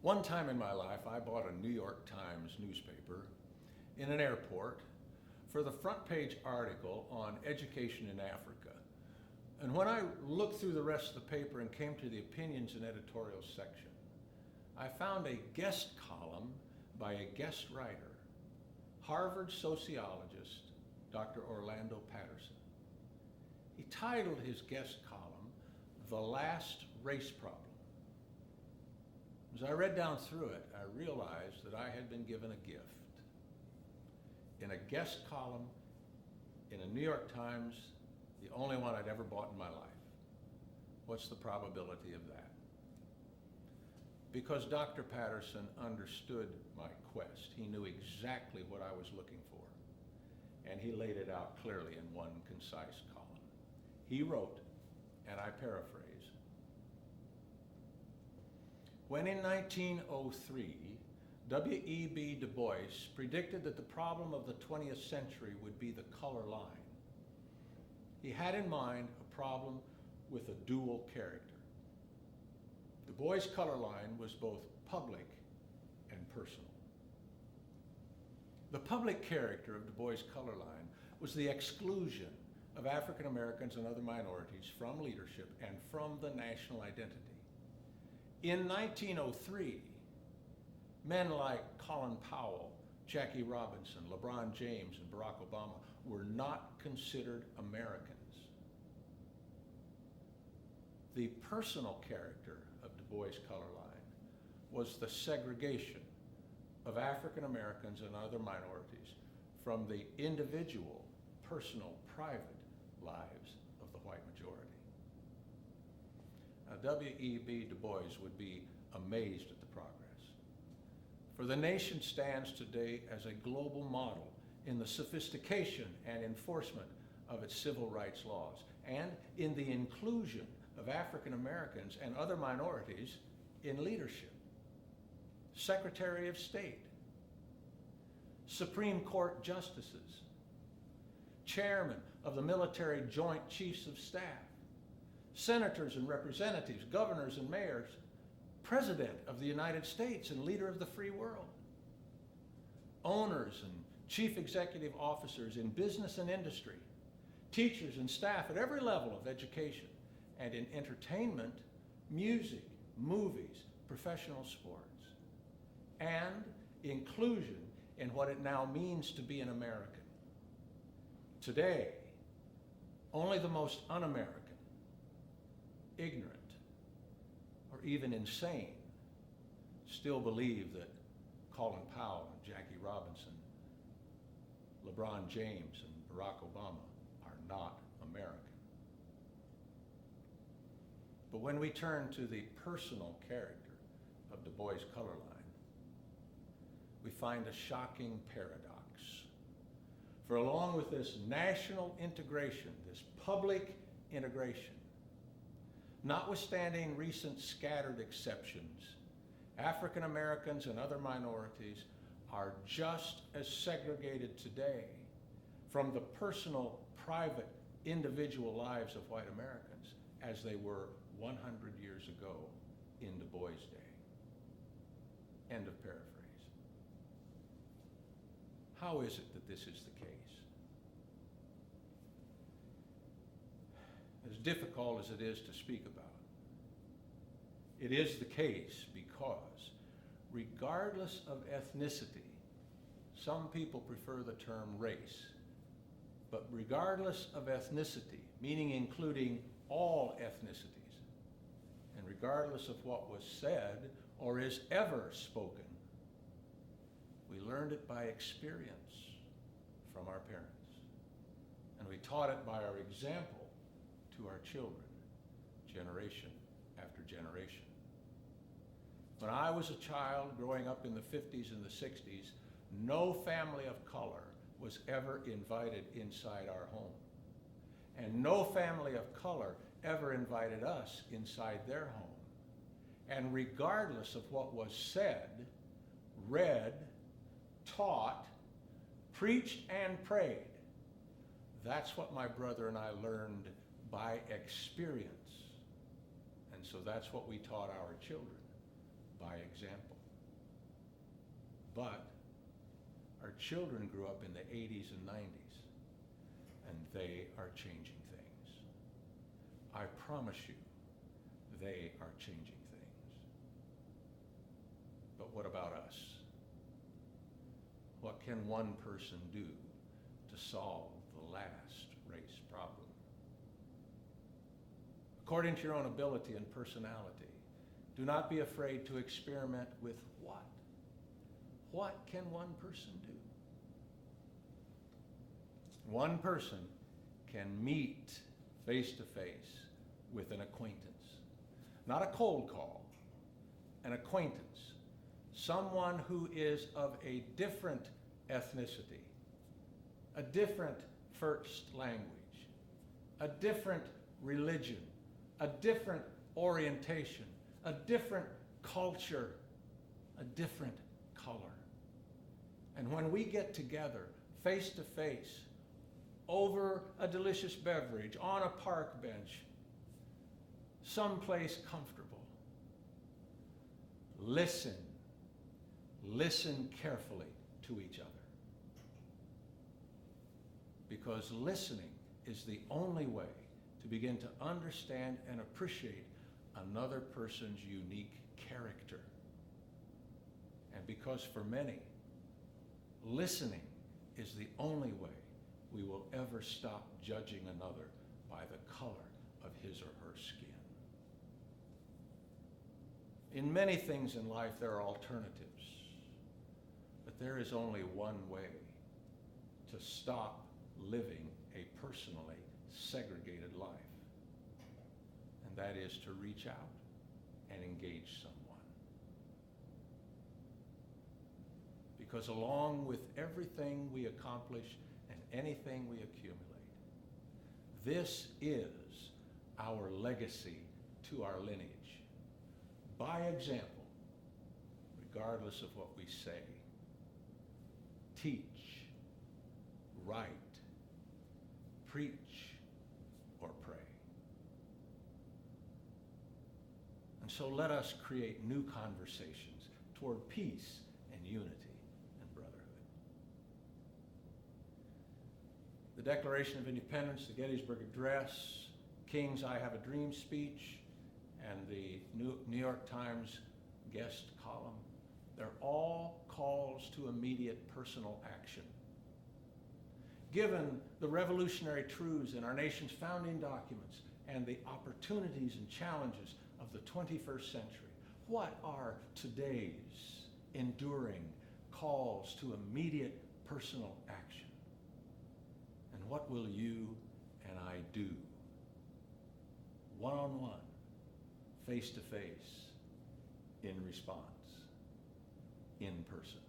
One time in my life, I bought a New York Times newspaper in an airport for the front page article on education in Africa. And when I looked through the rest of the paper and came to the opinions and editorial section, I found a guest column by a guest writer, Harvard sociologist, Dr. Orlando Patterson. He titled his guest column, "The Last Race Problem." As I read down through it, I realized that I had been given a gift. In a guest column in a New York Times, the only one I'd ever bought in my life. What's the probability of that? Because Dr. Patterson understood my quest. He knew exactly what I was looking for, and he laid it out clearly in one concise column. He wrote, and I paraphrase, when in 1903, W.E.B. Du Bois predicted that the problem of the 20th century would be the color line, he had in mind a problem with a dual character. Du Bois' color line was both public and personal. The public character of Du Bois' color line was the exclusion of African Americans and other minorities from leadership and from the national identity. In 1903, men like Colin Powell, Jackie Robinson, LeBron James, and Barack Obama were not considered Americans. The personal character of Du Bois' color line was the segregation of African Americans and other minorities from the individual, personal, private lives of the white majority. Now, W.E.B. Du Bois would be amazed at the progress. For the nation stands today as a global model in the sophistication and enforcement of its civil rights laws and in the inclusion of African Americans and other minorities in leadership. Secretary of State, Supreme Court justices, chairman of the Military Joint Chiefs of Staff, senators and representatives, governors and mayors, President of the United States and leader of the free world, owners and chief executive officers in business and industry, teachers and staff at every level of education and in entertainment, music, movies, professional sports, and inclusion in what it now means to be an American. Today, only the most un-American, ignorant, or even insane still believe that Colin Powell and Jackie Robinson, LeBron James and Barack Obama are not American. But when we turn to the personal character of Du Bois' color line, we find a shocking paradox. For along with this national integration, this public integration, notwithstanding recent scattered exceptions, African Americans and other minorities are just as segregated today from the personal, private, individual lives of white Americans as they were 100 years ago in Du Bois' day. End of paraphrase. How is it that this is the case? As difficult as it is to speak about, it is the case because regardless of ethnicity, some people prefer the term race, but regardless of ethnicity, meaning including all ethnicities, and regardless of what was said or is ever spoken, we learned it by experience from our parents, and we taught it by our example to our children, generation after generation. When I was a child growing up in the 50s and the 60s, no family of color was ever invited inside our home. And no family of color ever invited us inside their home. And regardless of what was said, read, taught, preached, and prayed, that's what my brother and I learned by experience. And so that's what we taught our children, by example. But our children grew up in the 80s and 90s, and they are changing things. I promise you, they are changing things. But what about us? What can one person do to solve the last race problem? According to your own ability and personality, do not be afraid to experiment with what? What can one person do? One person can meet face to face with an acquaintance. Not a cold call, an acquaintance. Someone who is of a different ethnicity, a different first language, a different religion, a different orientation, a different culture, a different color. And when we get together face to face over a delicious beverage, on a park bench, someplace comfortable, listen carefully to each other. Because listening is the only way to begin to understand and appreciate another person's unique character. And because for many, listening is the only way we will ever stop judging another by the color of his or her skin. In many things in life, there are alternatives, but there is only one way to stop living a personally segregated life, and that is to reach out and engage someone. Because along with everything we accomplish and anything we accumulate, this is our legacy to our lineage. By example, regardless of what we say, teach, write, preach, or pray. And so let us create new conversations toward peace and unity and brotherhood. The Declaration of Independence, the Gettysburg Address, King's I Have a Dream speech, and the New York Times guest column, they're all calls to immediate personal action. Given the revolutionary truths in our nation's founding documents and the opportunities and challenges of the 21st century, what are today's enduring calls to immediate personal action? And what will you and I do, one-on-one, face-to-face, in response, in person?